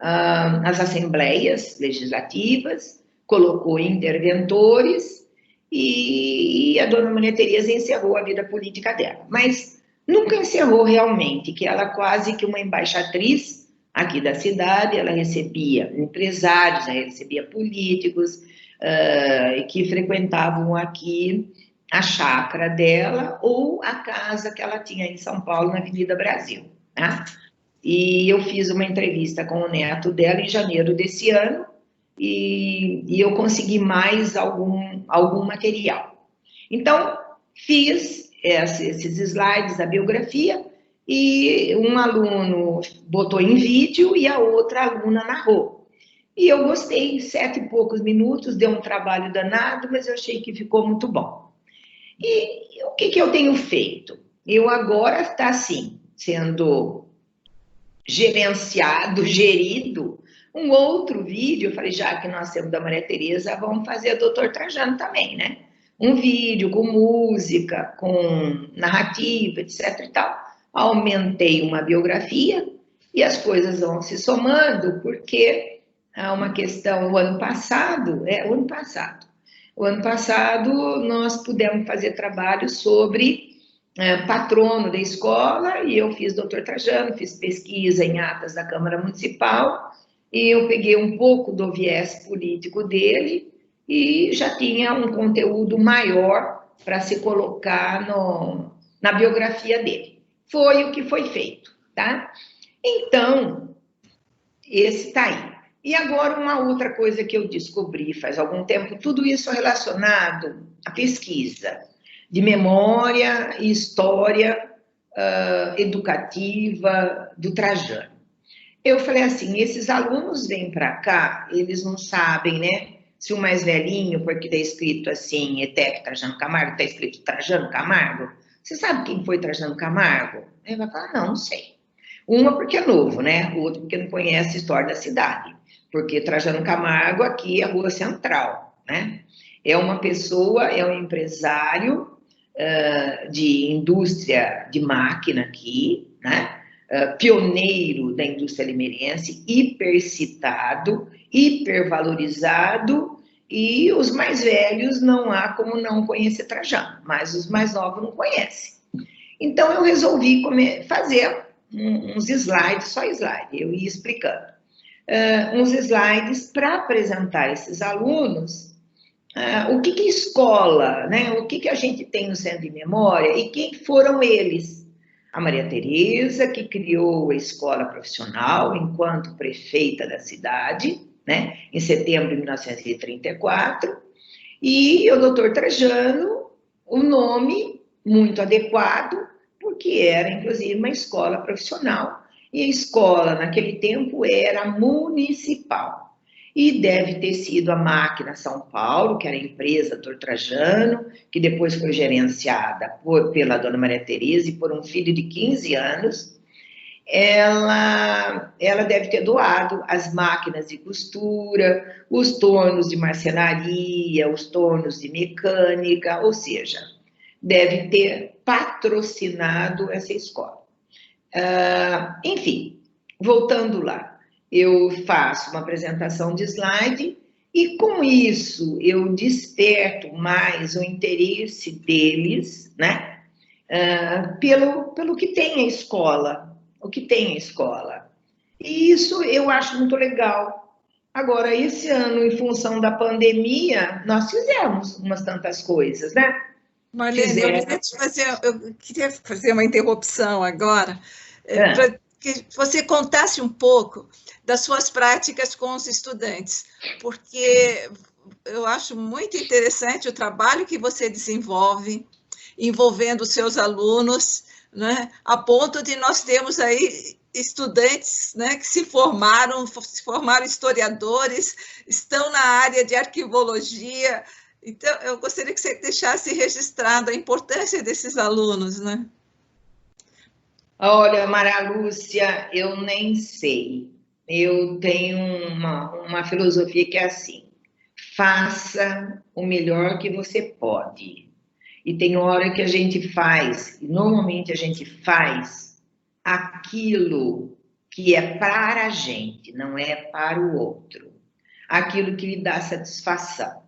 as assembleias legislativas, colocou interventores e a dona Maria Tereza encerrou a vida política dela. Mas nunca encerrou realmente, que ela quase que uma embaixatriz aqui da cidade, ela recebia empresários, ela recebia políticos que frequentavam aqui a chácara dela ou a casa que ela tinha em São Paulo, na Avenida Brasil, né? E eu fiz uma entrevista com o neto dela em janeiro desse ano e eu consegui mais algum material. Então, fiz esses slides da biografia e um aluno botou em vídeo e a outra aluna narrou. E eu gostei, 7 e poucos minutos, deu um trabalho danado, mas eu achei que ficou muito bom. E o que eu tenho feito? Eu agora está, assim, sendo gerenciado, gerido, um outro vídeo, eu falei, já que nós temos da Maria Tereza, vamos fazer a doutor Trajano também, né? um vídeo com música, com narrativa, etc. e tal. Aumentei uma biografia e as coisas vão se somando, porque há uma questão, o ano passado nós pudemos fazer trabalho sobre patrono da escola, e eu fiz doutor Trajano, fiz pesquisa em atas da Câmara Municipal, e eu peguei um pouco do viés político dele, e já tinha um conteúdo maior para se colocar na biografia dele. Foi o que foi feito, tá? Então, esse está aí. E agora uma outra coisa que eu descobri faz algum tempo, tudo isso relacionado à pesquisa de memória e história educativa do Trajano. Eu falei assim, esses alunos vêm para cá, eles não sabem, né? Se o mais velhinho, porque está escrito assim, ETEC Trajano Camargo, está escrito Trajano Camargo, você sabe quem foi Trajano Camargo? Ele vai falar, não sei. Uma porque é novo, né? O outro porque não conhece a história da cidade. Porque Trajano Camargo aqui é a Rua Central, né? É uma pessoa, é um empresário de indústria de máquina aqui, né? Pioneiro da indústria limeirense, hipercitado, hipervalorizado, e os mais velhos não há como não conhecer Trajano, mas os mais novos não conhecem. Então eu resolvi fazer uns slides, só slide, eu ia explicando. Uns slides para apresentar esses alunos o que é escola, né? O que a gente tem no Centro de Memória e quem foram eles. A Maria Tereza, que criou a escola profissional enquanto prefeita da cidade, né? Em setembro de 1934, e o doutor Trajano, um nome muito adequado, porque era, inclusive, uma escola profissional, e a escola, naquele tempo, era municipal. E deve ter sido a Máquina São Paulo, que era a empresa do Trajano, que depois foi gerenciada pela dona Maria Tereza e por um filho de 15 anos. Ela deve ter doado as máquinas de costura, os tornos de marcenaria, os tornos de mecânica, ou seja, deve ter patrocinado essa escola. Enfim, voltando lá, eu faço uma apresentação de slide e com isso eu desperto mais o interesse deles, né? Pelo que tem a escola, o que tem a escola. E isso eu acho muito legal. Agora, esse ano, em função da pandemia, nós fizemos umas tantas coisas, né? Marlene, eu queria fazer uma interrupção agora, para que você contasse um pouco das suas práticas com os estudantes, porque eu acho muito interessante o trabalho que você desenvolve, envolvendo os seus alunos, né, a ponto de nós termos aí estudantes, né, que se formaram historiadores, estão na área de arquivologia. Então, eu gostaria que você deixasse registrado a importância desses alunos, né? Olha, Maria Lúcia, eu nem sei. Eu tenho uma filosofia que é assim: faça o melhor que você pode. E tem hora que a gente faz, e normalmente a gente faz aquilo que é para a gente, não é para o outro. Aquilo que lhe dá satisfação.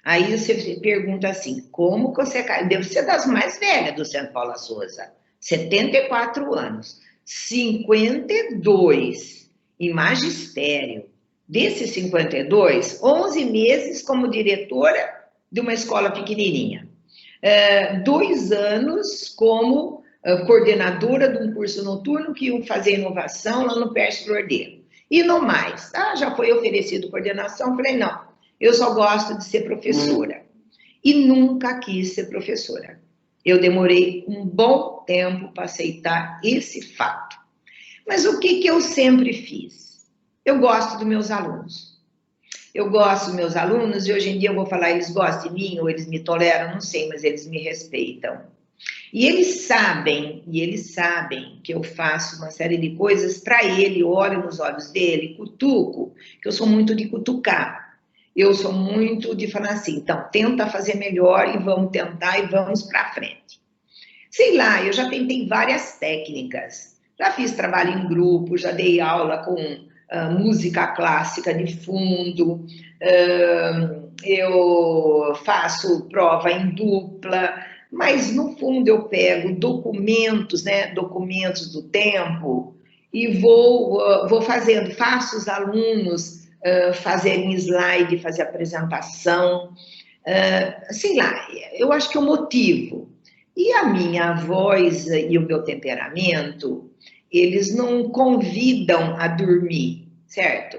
Aí você pergunta assim, como que você... Deve ser das mais velhas do Centro Paula Souza, 74 anos, 52 em magistério. Desses 52, 11 meses como diretora de uma escola pequenininha. 2 anos como coordenadora de um curso noturno que iam fazer inovação lá no Pérez Flordeiro. E não mais, tá? Já foi oferecido coordenação, falei, não. Eu só gosto de ser professora. E nunca quis ser professora. Eu demorei um bom tempo para aceitar esse fato. Mas o que eu sempre fiz? Eu gosto dos meus alunos. Eu gosto dos meus alunos e hoje em dia eu vou falar, eles gostam de mim ou eles me toleram, não sei, mas eles me respeitam. E eles sabem que eu faço uma série de coisas para ele, olho nos olhos dele, cutuco, que eu sou muito de cutucar. eu sou muito de falar assim, então, tenta fazer melhor e vamos tentar e vamos para frente. Sei lá, eu já tentei várias técnicas, já fiz trabalho em grupo, já dei aula com música clássica de fundo, eu faço prova em dupla, mas no fundo eu pego documentos, né, documentos do tempo e vou fazendo, faço os alunos fazerem slide, fazer apresentação, sei lá, eu acho que eu motivo. E a minha voz e o meu temperamento, eles não convidam a dormir, certo?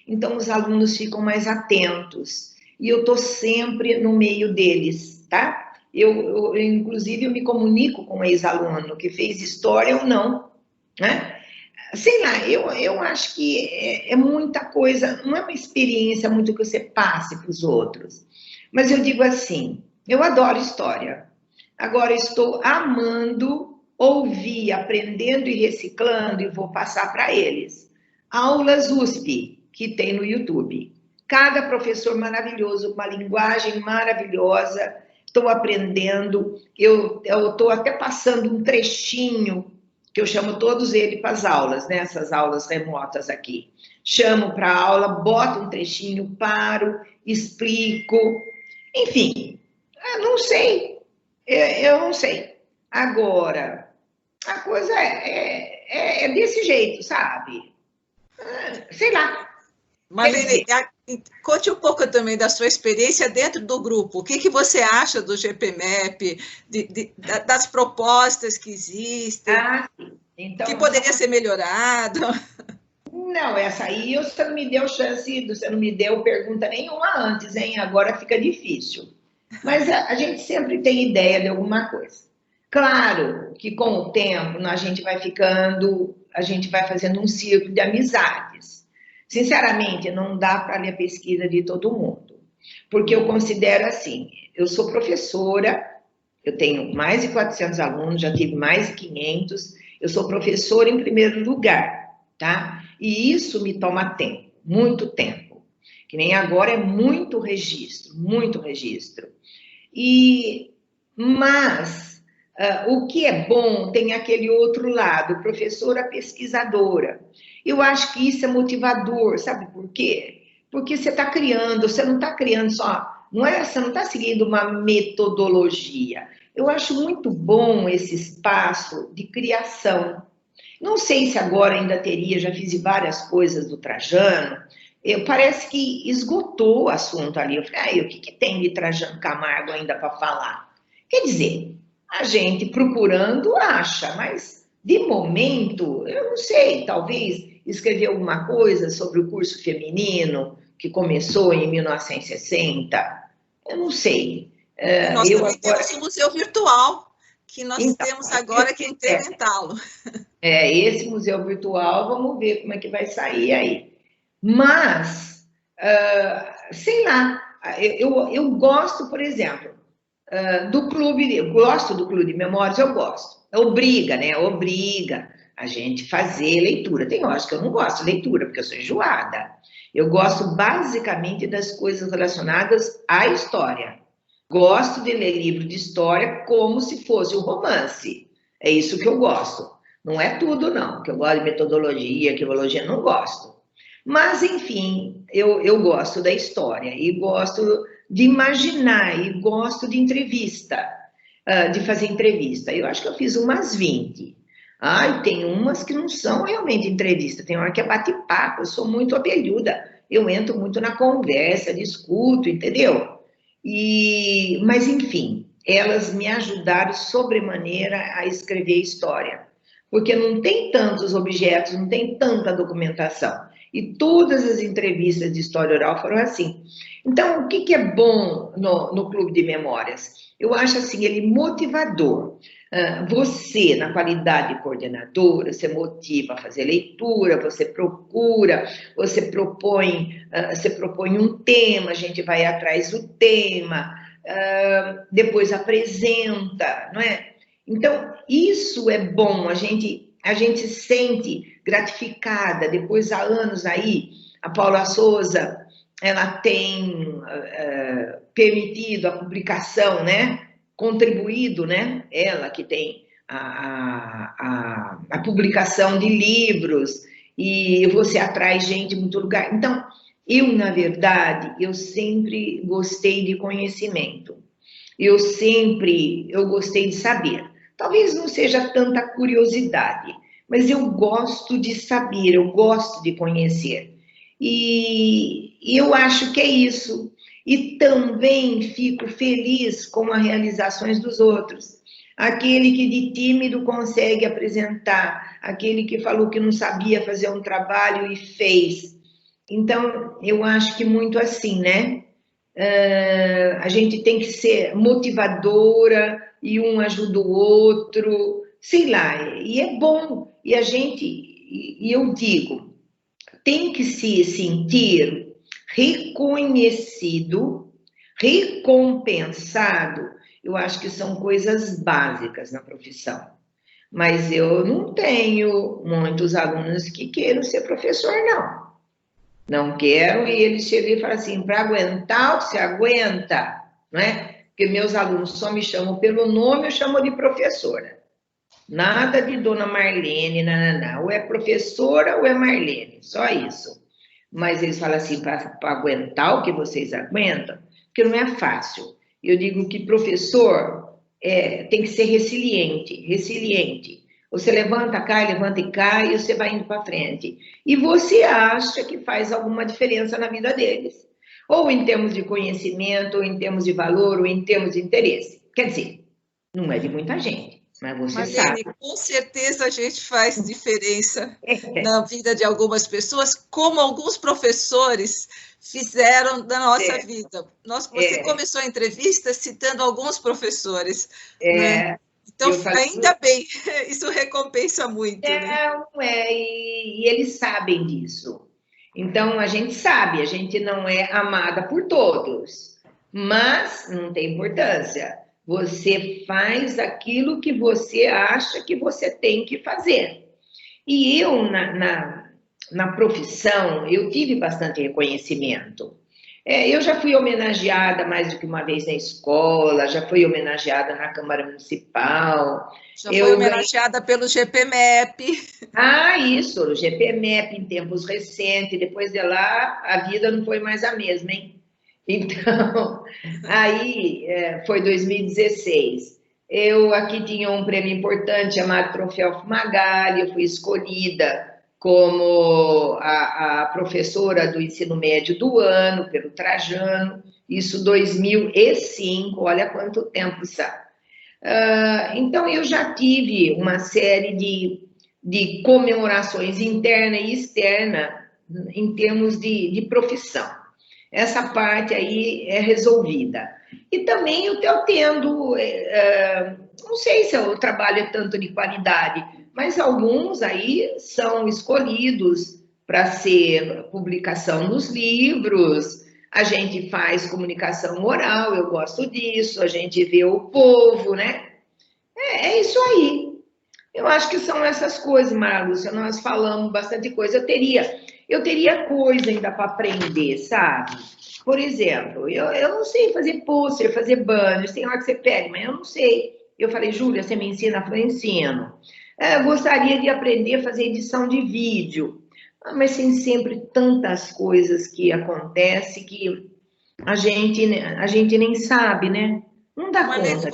Então, os alunos ficam mais atentos. E eu estou sempre no meio deles, tá? Inclusive, eu me comunico com um ex-aluno que fez história ou não, né? Sei lá, eu acho que é muita coisa, não é uma experiência muito que você passe para os outros. Mas eu digo assim, eu adoro história. Agora estou amando ouvir, aprendendo e reciclando e vou passar para eles. Aulas USP, que tem no YouTube. Cada professor maravilhoso, uma linguagem maravilhosa, estou aprendendo. Eu estou até passando um trechinho, que eu chamo todos eles para as aulas, né? Essas aulas remotas aqui. Chamo para a aula, boto um trechinho, paro, explico. Enfim, eu não sei. Eu não sei. Agora, a coisa é desse jeito, sabe? Sei lá. Marlene, conte um pouco também da sua experiência dentro do grupo. O que você acha do GPMAP, das propostas que existem, então, que poderia ser melhorado? Não, essa aí você não me deu chance, você não me deu pergunta nenhuma antes, hein? Agora fica difícil. Mas a gente sempre tem ideia de alguma coisa. Claro que com o tempo a gente vai ficando, a gente vai fazendo um círculo de amizades. Sinceramente, não dá para ler a pesquisa de todo mundo, porque eu considero assim, eu sou professora, eu tenho mais de 400 alunos, já tive mais de 500, eu sou professora em primeiro lugar, tá? E isso me toma tempo, muito tempo. Que nem agora é muito registro, muito registro. Mas o que é bom tem aquele outro lado, professora pesquisadora. Eu acho que isso é motivador, sabe por quê? Porque você está criando, você não está criando só, você não está seguindo uma metodologia. Eu acho muito bom esse espaço de criação. Não sei se agora ainda teria, já fiz várias coisas do Trajano, parece que esgotou o assunto ali. Eu falei, o que tem de Trajano Camargo ainda para falar? Quer dizer, a gente procurando acha, mas de momento, eu não sei, talvez escrever alguma coisa sobre o curso feminino que começou em 1960, eu não sei. Nós também temos o museu virtual, que nós temos agora que implementá-lo. Esse museu virtual, vamos ver como é que vai sair aí. Mas, sei lá, eu gosto, por exemplo, do clube, eu gosto do Clube de Memórias, eu gosto. Obriga, né? Obriga a gente fazer leitura. Tem horas que eu não gosto de leitura, porque eu sou enjoada. Eu gosto basicamente das coisas relacionadas à história. Gosto de ler livro de história como se fosse um romance. É isso que eu gosto. Não é tudo, não, que eu gosto de metodologia, arqueologia, não gosto. Mas, enfim, eu gosto da história e gosto de imaginar e gosto de entrevista, de fazer entrevista. Eu acho que eu fiz umas 20. Tem umas que não são realmente entrevista, tem uma que é bate-papo, eu sou muito abelhuda, eu entro muito na conversa, discuto, entendeu? Mas, enfim, elas me ajudaram sobremaneira a escrever história. Porque não tem tantos objetos, não tem tanta documentação. E todas as entrevistas de história oral foram assim. Então, o que é bom no Clube de Memórias? Eu acho assim, ele motivador. Você, na qualidade de coordenadora, você motiva a fazer leitura, você procura, você propõe um tema, a gente vai atrás do tema, depois apresenta, não é? Então, isso é bom, a gente se sente gratificada. Depois, há anos aí, a Paula Souza ela tem permitido a publicação, né? Contribuído, né? Ela que tem a publicação de livros, e você atrai gente em muito lugar. Então, eu, na verdade, eu sempre gostei de conhecimento. Eu gostei de saber. Talvez não seja tanta curiosidade, mas eu gosto de saber, eu gosto de conhecer. E eu acho que é isso. E também fico feliz com as realizações dos outros. Aquele que de tímido consegue apresentar, aquele que falou que não sabia fazer um trabalho e fez. Então, eu acho que muito assim, né? A gente tem que ser motivadora e um ajuda o outro, sei lá, e é bom. E a gente, e eu digo, tem que se sentir reconhecido, recompensado. Eu acho que são coisas básicas na profissão. Mas eu não tenho muitos alunos que queiram ser professor, não. Não quero, e eles chegam e falam assim, para aguentar, você aguenta, não é? Porque meus alunos só me chamam pelo nome, eu chamo de professora. Nada de dona Marlene, não. Ou é professora ou é Marlene, só isso. Mas eles falam assim, para aguentar o que vocês aguentam, porque não é fácil. Eu digo que professor tem que ser resiliente, resiliente. Você levanta, cai, levanta e cai, e você vai indo para frente. E você acha que faz alguma diferença na vida deles. Ou em termos de conhecimento, ou em termos de valor, ou em termos de interesse. Quer dizer, não é de muita gente, mas você Marlene, sabe. com certeza a gente faz diferença na vida de algumas pessoas, como alguns professores fizeram da nossa vida. Você começou a entrevista citando alguns professores, né? Então, ainda bem, isso recompensa muito, né? E eles sabem disso. Então, a gente sabe, a gente não é amada por todos, mas não tem importância. Você faz aquilo que você acha que você tem que fazer. E eu, na profissão, eu tive bastante reconhecimento. Eu já fui homenageada mais do que uma vez na escola, já fui homenageada na Câmara Municipal. Já foi homenageada pelo GPMEP. Isso, o GPMEP em tempos recentes, depois de lá a vida não foi mais a mesma, hein? Então, aí foi 2016. Eu aqui tinha um prêmio importante chamado Troféu Fumagalli, eu fui escolhida como a professora do ensino médio do ano, pelo Trajano, isso 2005, olha quanto tempo sabe. Então, eu já tive uma série de comemorações interna e externa em termos de profissão. Essa parte aí é resolvida. E também eu estou tendo, não sei se o trabalho é tanto de qualidade, mas alguns aí são escolhidos para ser publicação nos livros, a gente faz comunicação oral, eu gosto disso, a gente vê o povo, né? É isso aí. Eu acho que são essas coisas, Maria Lúcia, nós falamos bastante coisa. Eu teria coisa ainda para aprender, sabe? Por exemplo, eu não sei fazer pôster, fazer banners, tem hora que você pede, mas eu não sei. Eu falei, Júlia, você me ensina? Eu falei, ensino. Eu gostaria de aprender a fazer edição de vídeo, mas tem sempre tantas coisas que acontecem que a gente nem sabe, né? Não dá Marlene, conta.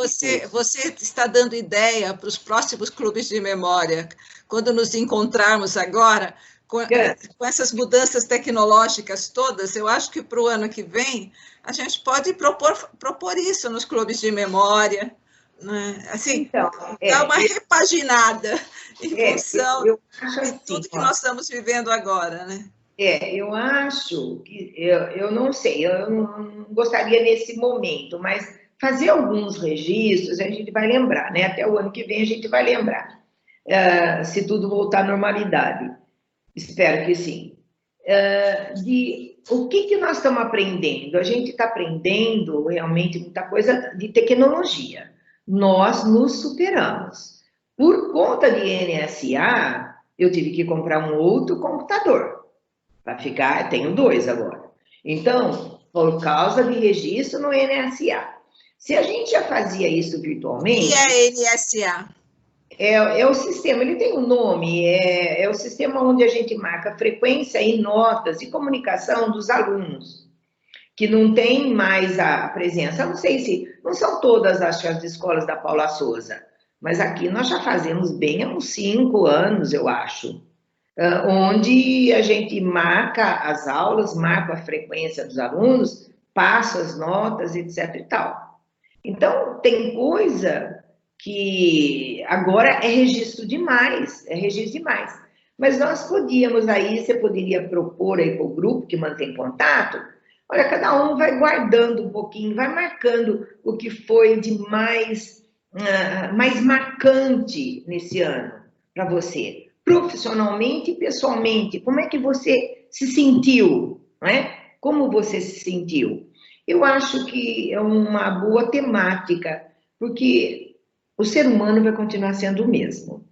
você está dando ideia para os próximos clubes de memória, quando nos encontrarmos agora, com essas mudanças tecnológicas todas, eu acho que para o ano que vem a gente pode propor isso nos clubes de memória, né? Assim, então, dar uma repaginada em função assim, de tudo que nós estamos vivendo agora, né? Eu acho que, eu não sei, eu não gostaria nesse momento, mas fazer alguns registros a gente vai lembrar, né? Até o ano que vem a gente vai lembrar, se tudo voltar à normalidade. Espero que sim. De o que nós estamos aprendendo? A gente está aprendendo realmente muita coisa de tecnologia. Nós nos superamos. Por conta de NSA, eu tive que comprar um outro computador para ficar. Tenho dois agora. Então, por causa de registro no NSA. Se a gente já fazia isso virtualmente... E é NSA? É o sistema, ele tem um nome, é o sistema onde a gente marca a frequência e notas e comunicação dos alunos, que não tem mais a presença. Eu não sei se, não são todas as escolas da Paula Souza, mas aqui nós já fazemos bem há uns 5 anos, eu acho, onde a gente marca as aulas, marca a frequência dos alunos, passa as notas, etc e tal. Então, tem coisa que agora é registro demais, Mas nós podíamos aí, você poderia propor aí para o grupo que mantém contato, olha, cada um vai guardando um pouquinho, vai marcando o que foi de mais marcante nesse ano para você, profissionalmente e pessoalmente. Como é que você se sentiu, não é? Como você se sentiu? Eu acho que é uma boa temática, porque o ser humano vai continuar sendo o mesmo.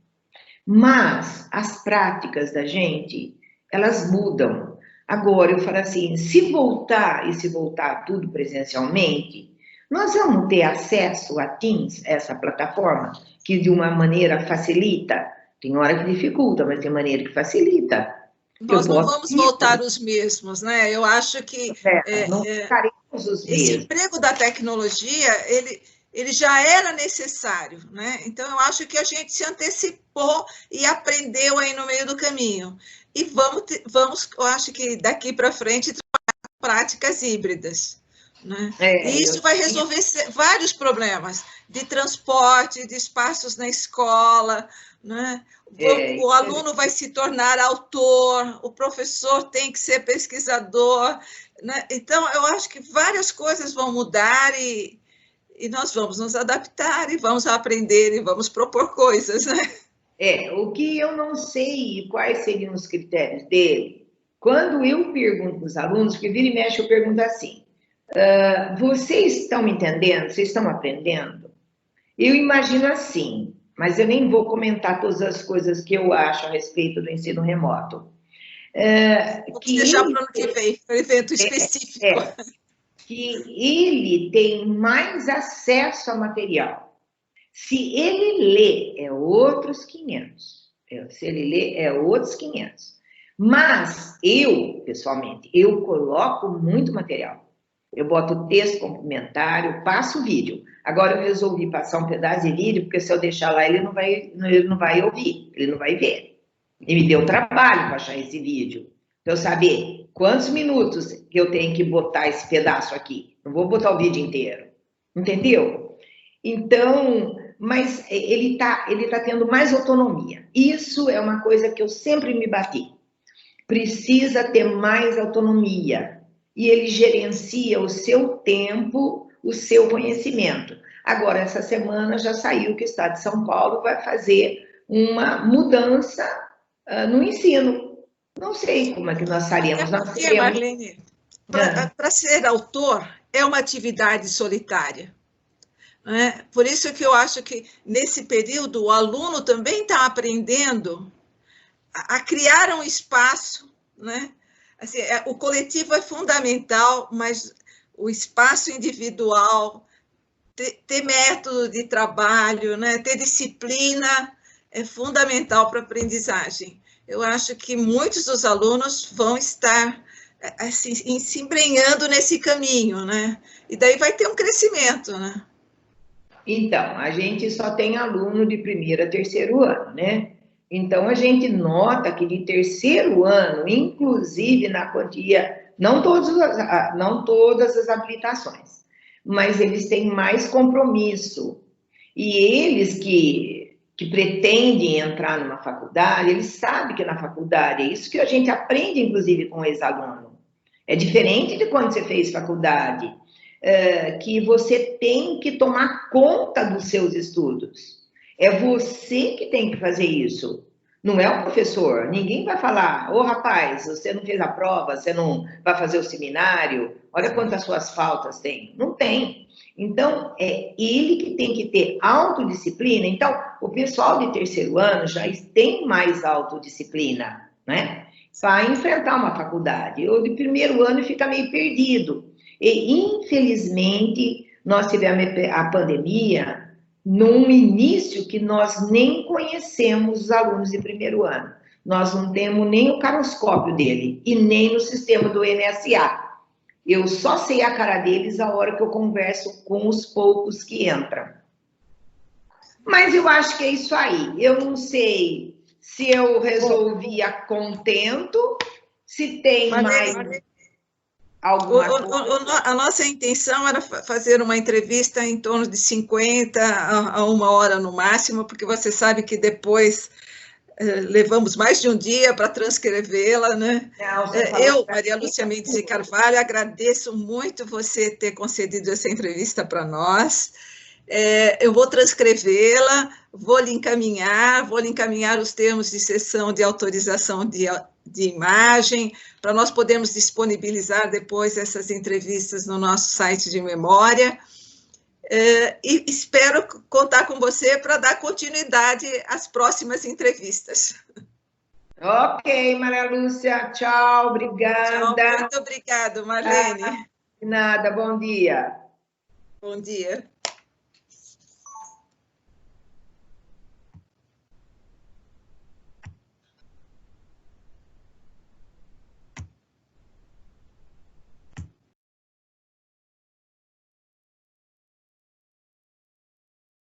Mas as práticas da gente, elas mudam. Agora, eu falo assim, se voltar tudo presencialmente, nós vamos ter acesso a Teams, essa plataforma, que de uma maneira facilita. Tem hora que dificulta, mas tem maneira que facilita. Nós não vamos voltar os mesmos, né? Eu acho que não ficaremos os mesmos. Esse emprego da tecnologia, ele já era necessário, né? Então, eu acho que a gente se antecipou e aprendeu aí no meio do caminho. E vamos eu acho que daqui para frente, trabalhar práticas híbridas. Né? E isso vai resolver vários problemas de transporte, de espaços na escola, né? O aluno vai se tornar autor, o professor tem que ser pesquisador, né? Então, eu acho que várias coisas vão mudar e nós vamos nos adaptar e vamos aprender e vamos propor coisas, né? O que eu não sei quais seriam os critérios dele, quando eu pergunto para os alunos, porque vira e mexe eu pergunto assim, vocês estão me entendendo? Vocês estão aprendendo? Eu imagino assim, mas eu nem vou comentar todas as coisas que eu acho a respeito do ensino remoto. Vou deixar para o ano que vem, para o evento específico. Que ele tem mais acesso a material. Se ele lê, é outros 500. Se ele lê, é outros 500. Mas eu, pessoalmente, eu coloco muito material. Eu boto texto complementar, passo vídeo. Agora eu resolvi passar um pedaço de vídeo, porque se eu deixar lá, ele não vai ouvir, ele não vai ver. E me deu trabalho para achar esse vídeo. Para eu saber quantos minutos que eu tenho que botar esse pedaço aqui. Não vou botar o vídeo inteiro. Entendeu? Então, mas ele tá tendo mais autonomia. Isso é uma coisa que eu sempre me bati. Precisa ter mais autonomia. E ele gerencia o seu tempo, o seu conhecimento. Agora, essa semana já saiu que o Estado de São Paulo vai fazer uma mudança no ensino. Não sei como é que nós faremos. Marlene, para ser autor é uma atividade solitária. Né? Por isso que eu acho que, nesse período, o aluno também está aprendendo a criar um espaço, né? Assim, o coletivo é fundamental, mas o espaço individual, ter método de trabalho, né? Ter disciplina é fundamental para a aprendizagem. Eu acho que muitos dos alunos vão estar assim, se embrenhando nesse caminho, né? E daí vai ter um crescimento, né? Então, a gente só tem aluno de 1º a 3º ano, né? Então, a gente nota que de 3º ano, inclusive na quantia, não todas as habilitações, mas eles têm mais compromisso. E eles que pretendem entrar numa faculdade, eles sabem que na faculdade, é isso que a gente aprende, inclusive, com o ex-aluno. É diferente de quando você fez faculdade, que você tem que tomar conta dos seus estudos. É você que tem que fazer isso, não é o professor. Ninguém vai falar, rapaz, você não fez a prova, você não vai fazer o seminário, olha quantas suas faltas tem. Não tem. Então, é ele que tem que ter autodisciplina. Então, o pessoal de 3º ano já tem mais autodisciplina, né? para enfrentar uma faculdade. Eu, de primeiro ano, fica meio perdido. E, infelizmente, nós tivemos a pandemia num início que nós nem conhecemos os alunos de primeiro ano. Nós não temos nem o caroscópio dele e nem no sistema do NSA. Eu só sei a cara deles a hora que eu converso com os poucos que entram. Mas eu acho que é isso aí. Eu não sei se eu resolvi a contento, se tem mais alguma coisa. A nossa intenção era fazer uma entrevista em torno de 50 a 1 hora no máximo, porque você sabe que depois levamos mais de um dia para transcrevê-la, né? Eu, Maria Lúcia Mendes de Carvalho, agradeço muito você ter concedido essa entrevista para nós. Eu vou transcrevê-la, vou lhe encaminhar os termos de cessão de autorização de imagem, para nós podermos disponibilizar depois essas entrevistas no nosso site de memória. E espero contar com você para dar continuidade às próximas entrevistas. Ok, Maria Lúcia, tchau, obrigada. Tchau, muito obrigada, Marlene. De nada, bom dia. Bom dia.